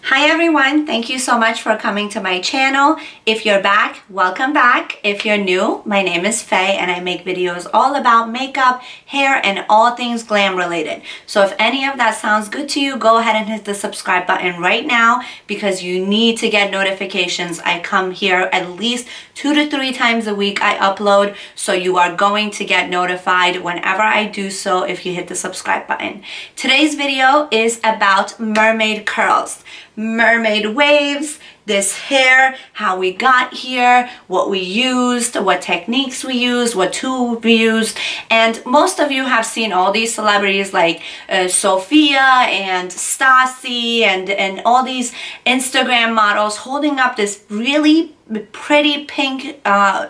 Hi everyone, thank you so much for coming to my channel. If you're back, welcome back. If you're new, my name is Faye and I make videos all about makeup, hair, and all things glam related. So if any of that sounds good to you, go ahead and hit the subscribe button right now because you need to get notifications. I come here at least 2 to 3 times a week I upload, so you are going to get notified whenever I do so if you hit the subscribe button. Today's video is about mermaid curls. Mermaid waves, this hair, how we got here, what we used, what techniques we used, what tool we used. And most of you have seen all these celebrities like Sophia and Stassi and all these Instagram models holding up this really pretty pink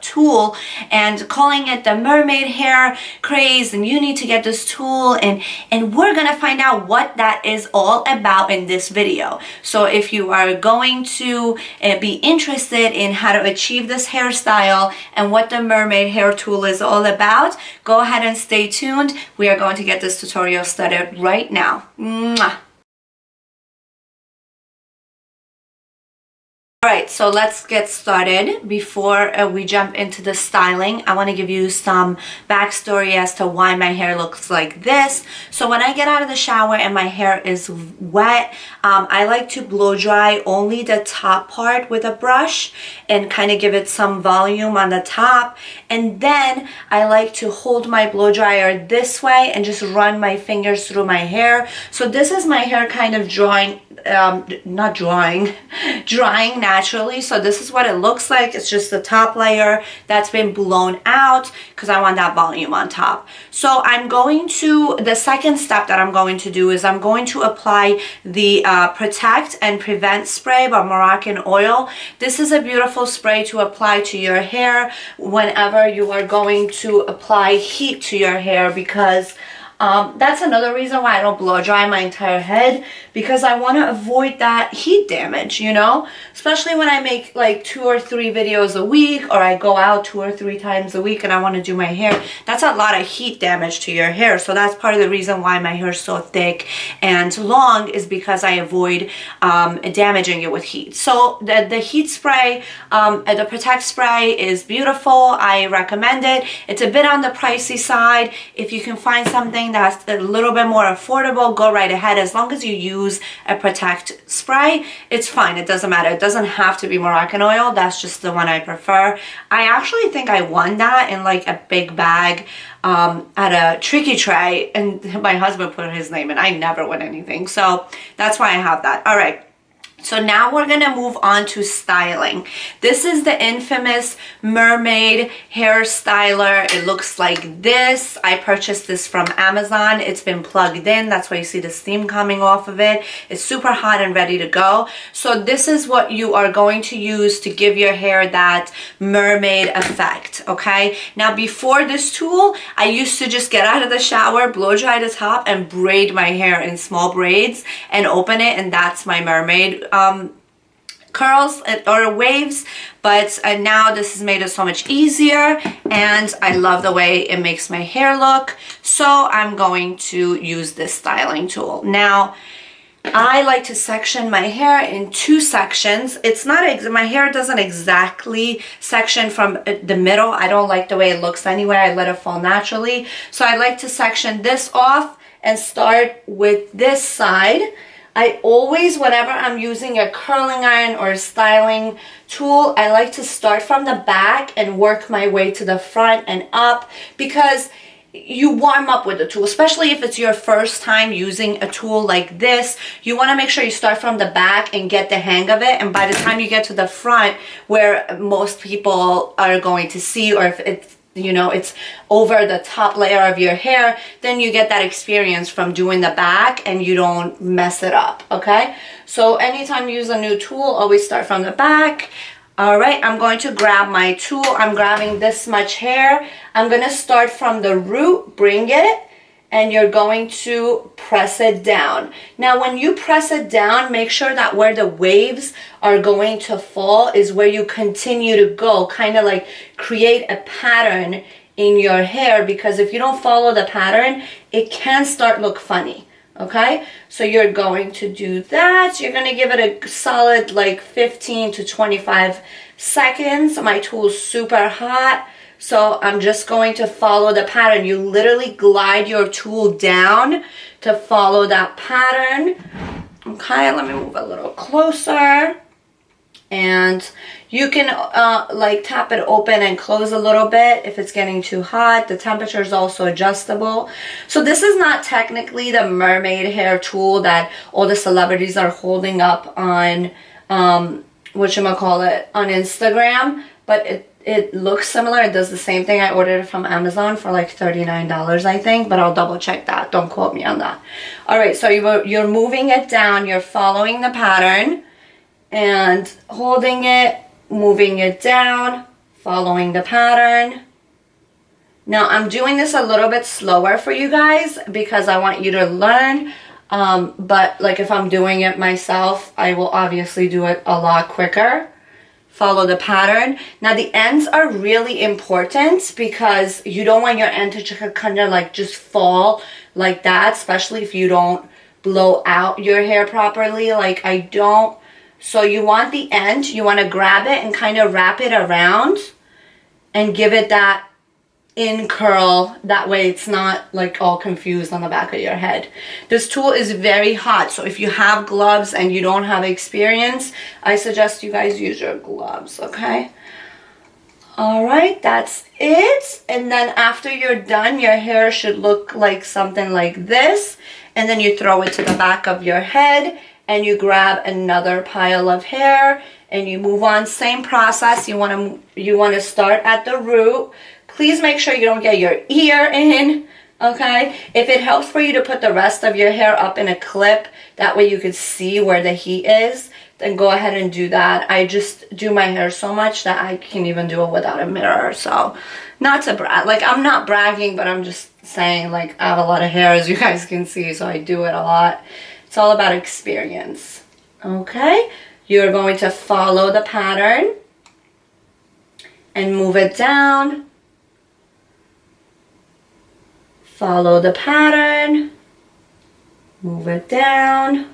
tool and calling it the mermaid hair craze, and you need to get this tool, and we're gonna find out what that is all about in this video. So if you are going to be interested in how to achieve this hairstyle and what the mermaid hair tool is all about, go ahead and stay tuned. We are going to get this tutorial started right now. Mwah. Alright, so let's get started. Before we jump into the styling, I want to give you some backstory as to why my hair looks like this. So when I get out of the shower and my hair is wet, I like to blow dry only the top part with a brush and kind of give it some volume on the top. And then I like to hold my blow dryer this way and just run my fingers through my hair. So this is my hair kind of drying naturally. So this is what it looks like. It's just the top layer that's been blown out because I want that volume on top. So the second step that I'm going to do is I'm going to apply the Protect and Prevent spray by MoroccanOil. This is a beautiful spray to apply to your hair whenever you are going to apply heat to your hair, because that's another reason why I don't blow dry my entire head, because I want to avoid that heat damage, you know, especially when I make like 2 or 3 videos a week, or I go out 2 or 3 times a week and I want to do my hair. That's a lot of heat damage to your hair. So that's part of the reason why my hair is so thick and long, is because I avoid damaging it with heat. So the heat spray, the Protect spray is beautiful. I recommend it. It's a bit on the pricey side. If you can find something that's a little bit more affordable, go right ahead. As long as you use a Protect spray, it's fine. It doesn't matter. It doesn't have to be MoroccanOil. That's just the one I prefer. I actually think I won that in like a big bag at a tricky tray, and my husband put his name in. I never win anything, so that's why I have that. All right. So now we're going to move on to styling. This is the infamous Mermaid hair styler. It looks like this. I purchased this from Amazon. It's been plugged in. That's why you see the steam coming off of it. It's super hot and ready to go. So this is what you are going to use to give your hair that mermaid effect, okay? Now before this tool, I used to just get out of the shower, blow dry the top, and braid my hair in small braids and open it, and that's my mermaid curls or waves. But now this has made it so much easier, and I love the way it makes my hair look. So I'm going to use this styling tool. Now I like to section my hair in 2 sections. It's not my hair doesn't exactly section from the middle. I don't like the way it looks anyway. I let it fall naturally. So I like to section this off and start with this side. I always, whenever I'm using a curling iron or a styling tool, I like to start from the back and work my way to the front and up, because you warm up with the tool, especially if it's your first time using a tool like this. You want to make sure you start from the back and get the hang of it, and by the time you get to the front, where most people are going to see, or if it's, you know, it's over the top layer of your hair, then you get that experience from doing the back and you don't mess it up, okay? So anytime you use a new tool, always start from the back. All right, I'm going to grab my tool. I'm grabbing this much hair. I'm going to start from the root, bring it, and you're going to press it down. Now when you press it down, make sure that where the waves are going to fall is where you continue to go, kind of like create a pattern in your hair, because if you don't follow the pattern, it can start look funny. Okay, so you're going to do that. You're going to give it a solid like 15 to 25 seconds. My tool's super hot, so I'm just going to follow the pattern. You literally glide your tool down to follow that pattern. Okay, let me move a little closer. And you can like tap it open and close a little bit if it's getting too hot. The temperature is also adjustable. So this is not technically the mermaid hair tool that all the celebrities are holding up on whatchamacallit, on Instagram, but it looks similar. It does the same thing. I ordered it from Amazon for like $39, I think, but I'll double check that. Don't quote me on that. All right, so you're moving it down. You're following the pattern and holding it, moving it down, following the pattern. Now I'm doing this a little bit slower for you guys because I want you to learn, but like if I'm doing it myself, I will obviously do it a lot quicker. Follow the pattern. Now the ends are really important because you don't want your end to kind of like just fall like that, especially if you don't blow out your hair properly like I don't. So you want the end, you want to grab it and kind of wrap it around and give it that in curl. That way it's not like all confused on the back of your head. This tool is very hot, so if you have gloves and you don't have experience, I suggest you guys use your gloves, okay? All right, that's it. And then after you're done, your hair should look like something like this. And then you throw it to the back of your head and you grab another pile of hair and you move on. Same process. You want to start at the root. Please make sure you don't get your ear in, okay? If it helps for you to put the rest of your hair up in a clip, that way you could see where the heat is, then go ahead and do that. I just do my hair so much that I can't even do it without a mirror. So not to brag, like I'm not bragging, but I'm just saying like I have a lot of hair as you guys can see, so I do it a lot. It's all about experience. Okay, you're going to follow the pattern and move it down. Follow the pattern, move it down.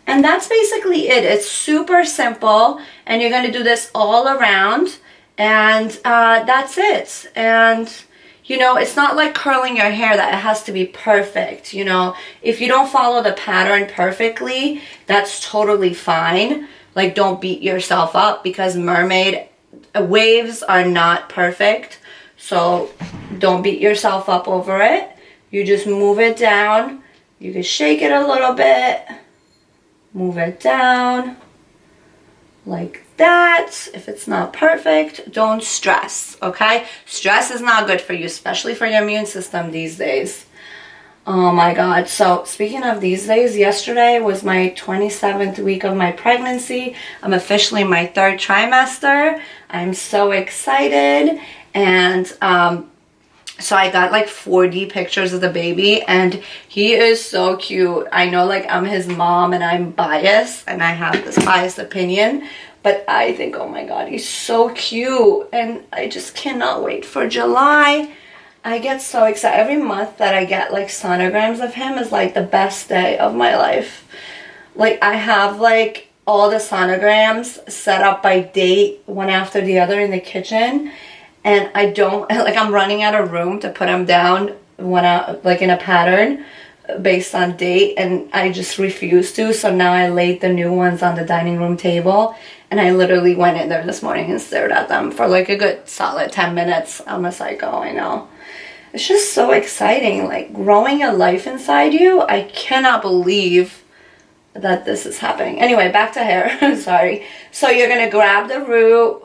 And that's basically it. It's super simple, and you're going to do this all around, and that's it. And you know, it's not like curling your hair that it has to be perfect. You know, if you don't follow the pattern perfectly, that's totally fine. Like, don't beat yourself up because mermaid waves are not perfect. So don't beat yourself up over it. You just move it down. You can shake it a little bit. Move it down like that. If it's not perfect, don't stress, okay? Stress is not good for you, especially for your immune system these days. Oh my God. So speaking of these days, yesterday was my 27th week of my pregnancy. I'm officially in my 3rd trimester. I'm so excited. And so I got like 40 pictures of the baby, and he is so cute. I know like I'm his mom and I'm biased and I have this biased opinion, but I think, oh my God, he's so cute. And I just cannot wait for July. I get so excited. Every month that I get like sonograms of him is like the best day of my life. Like I have like all the sonograms set up by date, one after the other in the kitchen. And I don't, like I'm running out of room to put them down like in a pattern based on date, and I just refuse to. So now I laid the new ones on the dining room table, and I literally went in there this morning and stared at them for like a good solid 10 minutes. I'm a psycho, I know. It's just so exciting, like growing a life inside you. I cannot believe that this is happening. Anyway, back to hair, sorry. So you're gonna grab the root.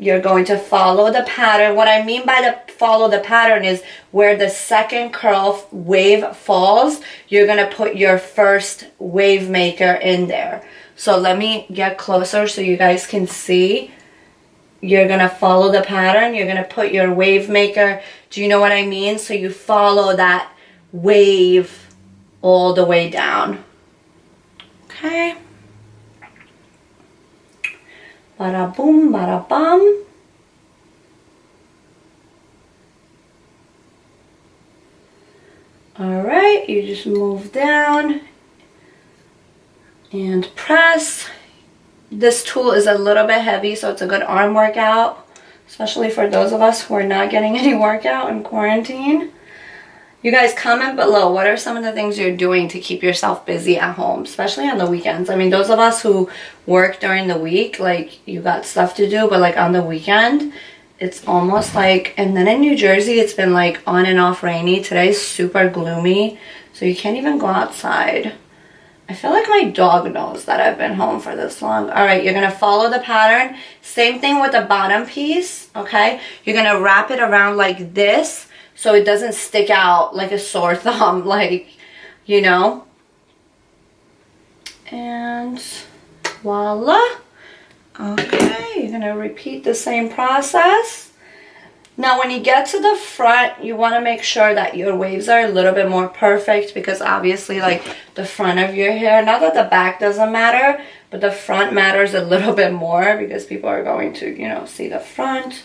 You're going to follow the pattern. What I mean by the follow the pattern is where the second curl wave falls, you're going to put your first wave maker in there. So let me get closer so you guys can see. You're going to follow the pattern. You're going to put your wave maker. Do you know what I mean? So you follow that wave all the way down. Okay. Bada boom, bada bum. All right, you just move down and press. This tool is a little bit heavy, so it's a good arm workout, especially for those of us who are not getting any workout in quarantine. You guys comment below, what are some of the things you're doing to keep yourself busy at home, especially on the weekends? I mean, those of us who work during the week, like, you got stuff to do, but like on the weekend, it's almost like, and then in New Jersey, it's been like on and off rainy. Today's super gloomy, so you can't even go outside. I feel like my dog knows that I've been home for this long. All right, you're gonna follow the pattern. Same thing with the bottom piece, okay? You're gonna wrap it around like this so it doesn't stick out like a sore thumb, like, you know? And voila. Okay, you're gonna repeat the same process. Now, when you get to the front, you want to make sure that your waves are a little bit more perfect, because obviously, like, the front of your hair, not that the back doesn't matter, but the front matters a little bit more because people are going to, you know, see the front.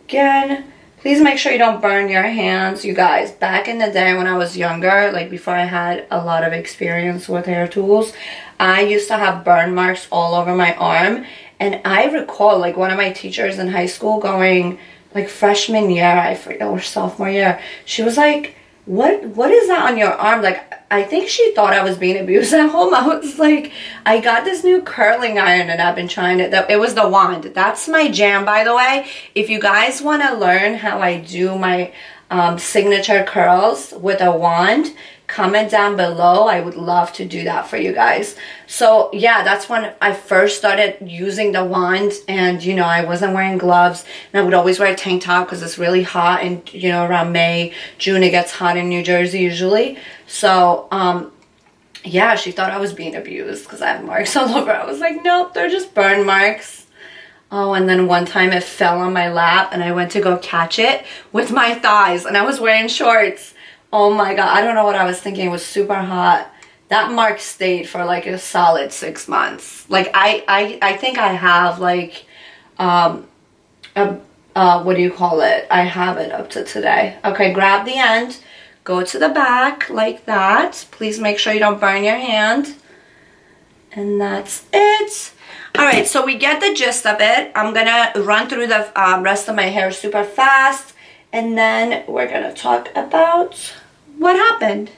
Again, please make sure you don't burn your hands. You guys, back in the day when I was younger, like before I had a lot of experience with hair tools, I used to have burn marks all over my arm. And I recall, like, one of my teachers in high school going, like, freshman year, I forget, or sophomore year, she was like, what is that on your arm? Like, I think she thought I was being abused at home. I was like, I got this new curling iron and I've been trying it. It was the wand. That's my jam, by the way. If you guys want to learn how I do my signature curls with a wand, comment down below. I would love to do that for you guys. So yeah, that's when I first started using the wand, and you know, I wasn't wearing gloves, and I would always wear a tank top because it's really hot, and you know, around May, June, it gets hot in New Jersey usually. So yeah, she thought I was being abused because I have marks all over. I was like, nope, they're just burn marks. Oh, and then one time it fell on my lap and I went to go catch it with my thighs, and I was wearing shorts. Oh my God, I don't know what I was thinking. It was super hot. That mark stayed for like a solid 6 months. Like I think I have like, what do you call it? I have it up to today. Okay, grab the end, go to the back like that. Please make sure you don't burn your hand. And that's it. All right, so we get the gist of it. I'm gonna run through the rest of my hair super fast, and then we're gonna talk about what happened.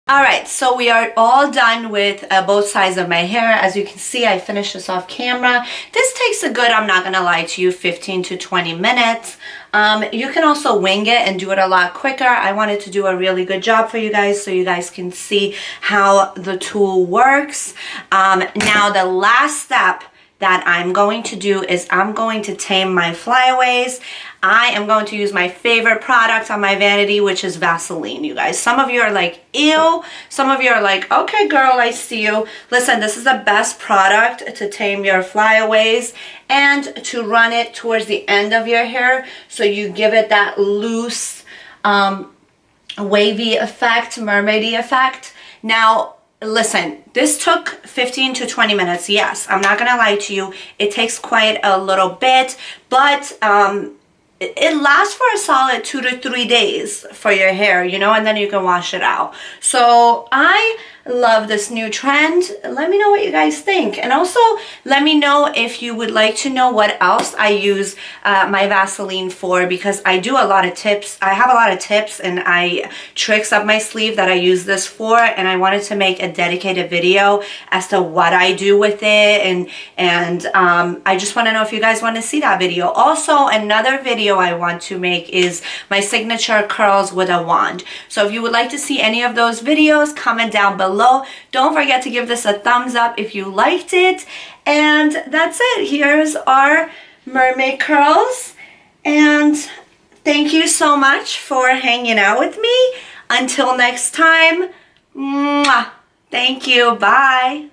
All right, so we are all done with both sides of my hair. As you can see, I finished this off camera. This takes a good, I'm not gonna lie to you, 15 to 20 minutes. You can also wing it and do it a lot quicker. I wanted to do a really good job for you guys so you guys can see how the tool works. Now the last step that I'm going to do is I'm going to tame my flyaways. I am going to use my favorite product on my vanity, which is Vaseline, you guys. Some of you are like, ew. Some of you are like, okay, girl, I see you. Listen, this is the best product to tame your flyaways and to run it towards the end of your hair, so you give it that loose, wavy effect, mermaidy effect. Now, listen, this took 15 to 20 minutes. Yes, I'm not gonna lie to you. It takes quite a little bit, but it lasts for a solid 2 to 3 days for your hair, you know, and then you can wash it out. So I love this new trend. Let me know what you guys think, and also let me know if you would like to know what else I use my Vaseline for, because I do a lot of tips. I have a lot of tips and tricks up my sleeve that I use this for, and I wanted to make a dedicated video as to what I do with it, and I just want to know if you guys want to see that video. Also, another video I want to make is my signature curls with a wand. So if you would like to see any of those videos, comment down below. Don't forget to give this a thumbs up if you liked it. And that's it. Here's our mermaid curls. And thank you so much for hanging out with me. Until next time, mwah. Thank you. Bye.